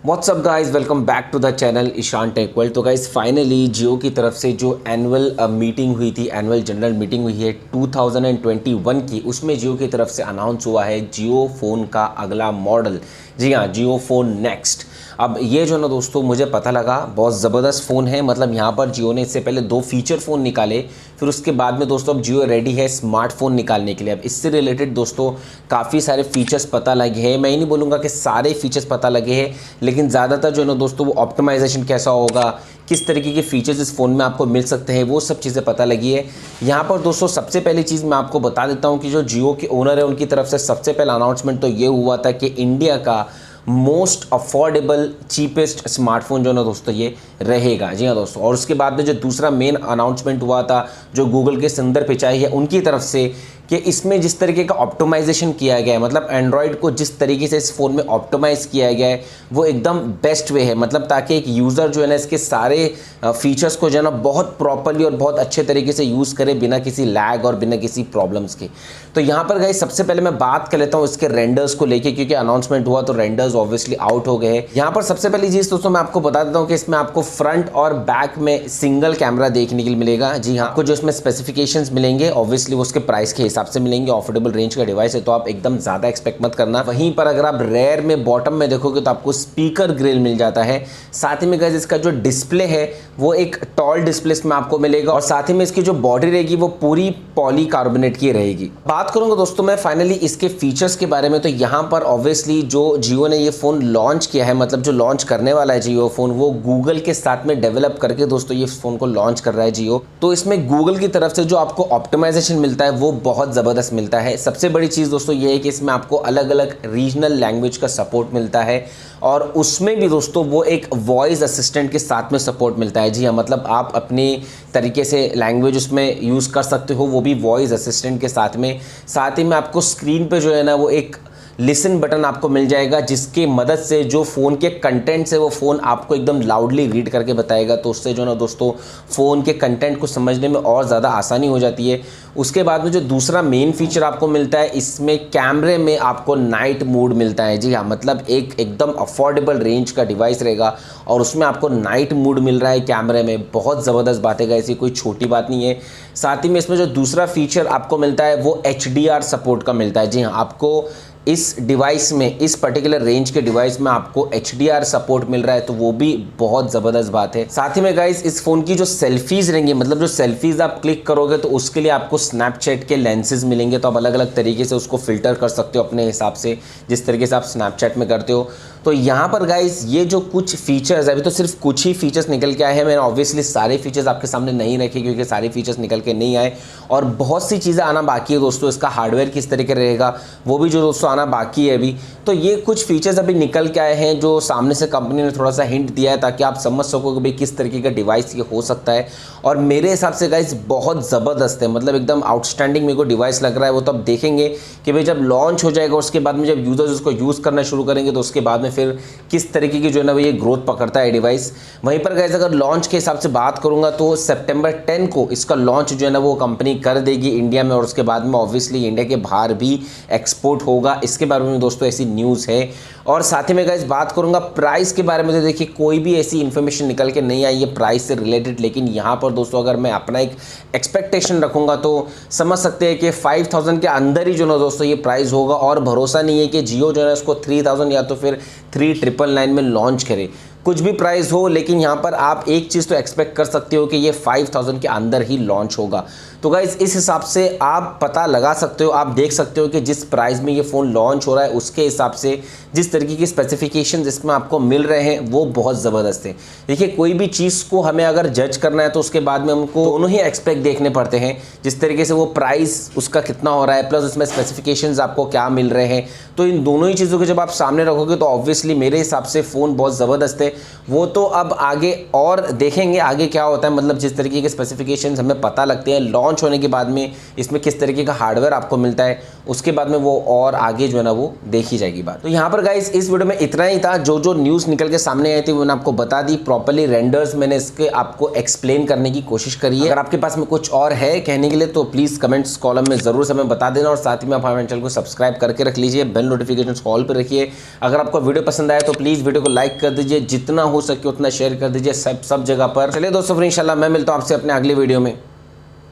WhatsApp guys, welcome back to the channel Ishan tech world. तो guys finally Jio की तरफ से जो एनुअल मीटिंग हुई थी, एनुअल जनरल मीटिंग हुई है 2021 की, उसमें जियो की तरफ से अनाउंस हुआ है जियो फ़ोन का अगला मॉडल। जी हाँ, जियो फ़ोन नेक्स्ट। अब ये जो ना दोस्तों मुझे पता लगा बहुत ज़बरदस्त फ़ोन है। मतलब यहाँ पर जियो ने इससे पहले 2 फीचर फ़ोन निकाले, फिर उसके बाद में दोस्तों अब जियो रेडी है स्मार्टफोन निकालने के लिए। अब इससे रिलेटेड दोस्तों काफ़ी सारे फीचर्स पता लगे हैं। मैं ही नहीं बोलूँगा कि सारे फीचर्स पता लगे हैं, लेकिन ज़्यादातर जो है ना दोस्तों वो ऑप्टिमाइजेशन कैसा होगा, किस तरीके के फीचर्स इस फ़ोन में आपको मिल सकते हैं, वो सब चीज़ें पता लगी है। यहाँ पर दोस्तों सबसे पहली चीज़ मैं आपको बता देता हूँ कि जो जियो के ओनर है उनकी तरफ से सबसे पहला अनाउंसमेंट तो ये हुआ था कि इंडिया का मोस्ट अफोर्डेबल चीपेस्ट स्मार्टफोन जो ना दोस्तों ये रहेगा। जी हाँ दोस्तों, और उसके बाद में जो दूसरा मेन अनाउंसमेंट हुआ था जो गूगल के सुंदर पिचाई है उनकी तरफ से, कि इसमें जिस तरीके का ऑप्टिमाइजेशन किया गया है, मतलब एंड्रॉयड को जिस तरीके से इस फ़ोन में ऑप्टिमाइज़ किया गया है वो एकदम बेस्ट वे है। मतलब ताकि एक यूज़र जो है ना इसके सारे फीचर्स को जो है ना बहुत प्रॉपरली और बहुत अच्छे तरीके से यूज़ करे बिना किसी लैग और बिना किसी प्रॉब्लम्स के। तो यहाँ पर गाइस सबसे पहले मैं बात कर लेता हूँ इसके रेंडर्स को लेके, क्योंकि अनाउंसमेंट हुआ तो रेंडर्स ऑब्वियसली आउट हो गए हैं। यहाँ पर सबसे पहली चीज़ दोस्तों मैं आपको बता देता हूँ कि इसमें आपको फ्रंट और बैक में सिंगल कैमरा देखने के लिए मिलेगा। जी हाँ, आपको जो इसमें स्पेसिफिकेशंस मिलेंगे ऑब्वियसली वो उसके प्राइस के हिसाब से मिलेंगे। अफोर्डेबल रेंज का डिवाइस है तो आप एकदम ज़्यादा एक्सपेक्ट मत करना। वहीं पर अगर आप रेयर में बॉटम में देखोगे तो आपको स्पीकर ग्रिल मिल जाता है। साथ ही में गाइस इसका जो डिस्प्ले है वो एक टॉल डिस्प्ले में आपको मिलेगा, और साथ ही में इसकी जो बॉडी रहेगी वो पूरी पॉलीकार्बोनेट की रहेगी। बात करूंगा दोस्तों मैं फाइनली इसके फीचर्स के बारे में, तो यहाँ पर ऑब्वियसली जो जियो ने ये फ़ोन लॉन्च किया है, मतलब जो लॉन्च करने वाला है जियो फ़ोन, वो गूगल के साथ में डेवलप करके दोस्तों ये फ़ोन को लॉन्च कर रहा है जियो। तो इसमें गूगल की तरफ से जो आपको ऑप्टिमाइजेशन मिलता है वो बहुत ज़बरदस्त मिलता है। सबसे बड़ी चीज़ दोस्तों ये है कि इसमें आपको अलग अलग रीजनल लैंग्वेज का सपोर्ट मिलता है, और उसमें भी दोस्तों वो एक वॉइस असिस्टेंट के साथ में सपोर्ट मिलता है। जी हाँ, मतलब आप अपने तरीके से लैंग्वेज उसमें यूज़ कर सकते हो, वो भी वॉइस असिस्टेंट के साथ में। साथ ही में आपको स्क्रीन पे जो है ना वो एक लिसन बटन आपको मिल जाएगा, जिसकी मदद से जो फ़ोन के कंटेंट से वो फ़ोन आपको एकदम लाउडली रीड करके बताएगा। तो उससे जो ना दोस्तों फ़ोन के कंटेंट को समझने में और ज़्यादा आसानी हो जाती है। उसके बाद में जो दूसरा मेन फीचर आपको मिलता है, इसमें कैमरे में आपको नाइट मोड मिलता है। जी हाँ, मतलब एक एकदम अफोर्डेबल रेंज का डिवाइस रहेगा और उसमें आपको नाइट मोड मिल रहा है कैमरे में। बहुत ज़बरदस्त बात है, ऐसी कोई छोटी बात नहीं है। साथ ही में इसमें जो दूसरा फीचर आपको मिलता है वो HDR सपोर्ट का मिलता है। जी हाँ, आपको इस डिवाइस में, इस पर्टिकुलर रेंज के डिवाइस में आपको HDR सपोर्ट मिल रहा है, तो वो भी बहुत ज़बरदस्त बात है। साथ ही में गाइस इस फ़ोन की जो सेल्फीज़ रहेंगी, मतलब जो सेल्फीज़ आप क्लिक करोगे तो उसके लिए आपको स्नैपचैट के लेंसेज मिलेंगे। तो आप अलग अलग तरीके से उसको फ़िल्टर कर सकते हो अपने हिसाब से, जिस तरीके से आप स्नैपचैट में करते हो। तो यहाँ पर गाइस ये जो कुछ फीचर्स, अभी तो सिर्फ कुछ ही फीचर्स निकल के आए हैं। मैंने ऑब्वियसली सारे फीचर्स आपके सामने नहीं रखे क्योंकि सारे फीचर्स निकल के नहीं आए, और बहुत सी चीज़ें आना बाकी है दोस्तों। इसका हार्डवेयर किस तरीके रहेगा वो भी जो दोस्तों आना बाकी है अभी। तो ये कुछ फीचर्स अभी निकल के आए हैं जो सामने से कंपनी ने थोड़ा सा हिंट दिया है, ताकि आप समझ सको कि भाई किस तरीके का डिवाइस ये हो सकता है। और मेरे हिसाब से गाइस बहुत ज़बरदस्त है, मतलब एकदम आउटस्टैंडिंग मेरे को डिवाइस लग रहा है। वो तो अब देखेंगे कि भाई जब लॉन्च हो जाएगा उसके बाद में जब यूज़र्स उसको यूज़ करना शुरू करेंगे तो उसके बाद में फिर किस तरीके की जो है ना ये ग्रोथ पकड़ता है डिवाइस। वहीं पर गाइस अगर लॉन्च के हिसाब से बात करूंगा तो सितंबर 10 को इसका लॉन्च जो है ना वो कंपनी कर देगी इंडिया में, और उसके बाद में ऑब्वियसली इंडिया के बाहर भी एक्सपोर्ट होगा। इसके बारे में दोस्तों ऐसी न्यूज़ है। और साथ ही में गाइस बात करूंगा प्राइस के बारे में, तो देखिए कोई भी ऐसी इन्फॉर्मेशन निकल के नहीं आई है प्राइस से रिलेटेड, लेकिन यहाँ पर दोस्तों अगर मैं अपना एक एक्सपेक्टेशन रखूंगा तो समझ सकते हैं कि 5000 के अंदर ही जो ना दोस्तों ये प्राइस होगा। और भरोसा नहीं है कि जियो जो है इसको 3000 या तो फिर 3999 में लॉन्च करे। कुछ भी प्राइस हो, लेकिन यहाँ पर आप एक चीज़ तो एक्सपेक्ट कर सकते हो कि ये 5000 के अंदर ही लॉन्च होगा। तो गाइस इस हिसाब से आप पता लगा सकते हो, आप देख सकते हो कि जिस प्राइस में ये फ़ोन लॉन्च हो रहा है उसके हिसाब से जिस तरीके की स्पेसिफिकेशंस इसमें आपको मिल रहे हैं वो बहुत ज़बरदस्त है। देखिए कोई भी चीज़ को हमें अगर जज करना है तो उसके बाद में हमको दोनों ही एस्पेक्ट देखने पड़ते हैं, जिस तरीके से वो प्राइस उसका कितना हो रहा है प्लस उसमें स्पेसिफिकेशंस आपको क्या मिल रहे हैं। तो इन दोनों ही चीज़ों को जब आप सामने रखोगे तो ऑब्वियसली मेरे हिसाब से फ़ोन बहुत ज़बरदस्त है। वो तो अब आगे और देखेंगे आगे क्या होता है, मतलब जिस तरीके के स्पेसिफिकेशंस हमें पता लगते हैं लॉन्च लॉन्च होने के बाद में इसमें किस तरीके का हार्डवेयर आपको मिलता है, उसके बाद में वो और आगे जो है ना वो देखी जाएगी बात। तो यहाँ पर गाइस इस वीडियो में इतना ही था। जो जो न्यूज़ निकल के सामने आई थी वो मैंने आपको बता दी, प्रॉपर्ली रेंडर्स मैंने इसके आपको एक्सप्लेन करने की कोशिश करी है। अगर आपके पास में कुछ और है कहने के लिए तो प्लीज़ कमेंट्स कॉलम में ज़रूर से हमें बता देना, और साथ ही में आप हमारे चैनल को सब्सक्राइब करके रख लीजिए, बेल नोटिफिकेशन कॉल पर रखिए। अगर आपको वीडियो पसंद आए तो प्लीज़ वीडियो को लाइक कर दीजिए, जितना हो सके उतना शेयर कर दीजिए सब जगह पर। चलिए दोस्तों, फिर इंशाल्लाह मैं मिलता हूँ आपसे अपने अगले वीडियो में।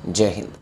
जय हिंद।